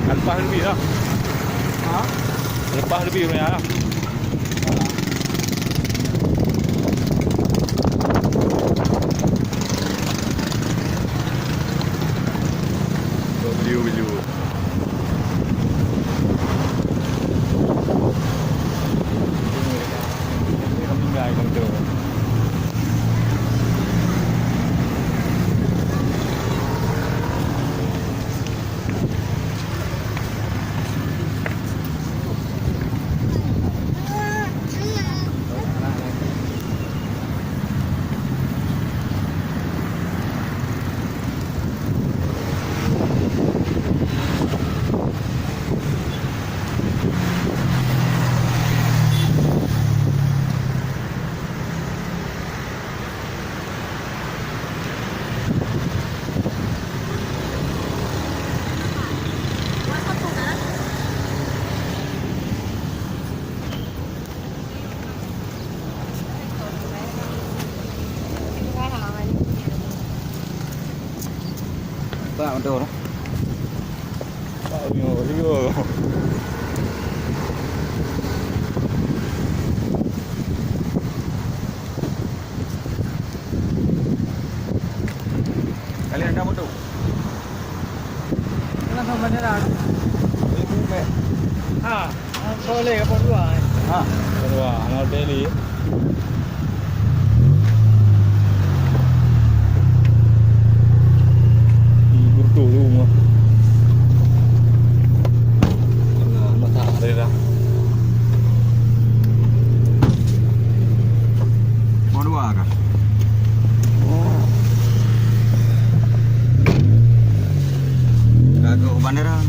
Lepas lebih lah. Ha? Lepas lebih punya lah. Beliau. Ini kami ngai kami tu. Tak ada orang. Ayo. Kalian ada motor? Kenapa beneran? Boleh buka. Ha, boleh apa dua? Ha, kedua, mau beli. Gurdu tu mah. Nah, mata ada dah. Mau dua kah? Kagak bandara.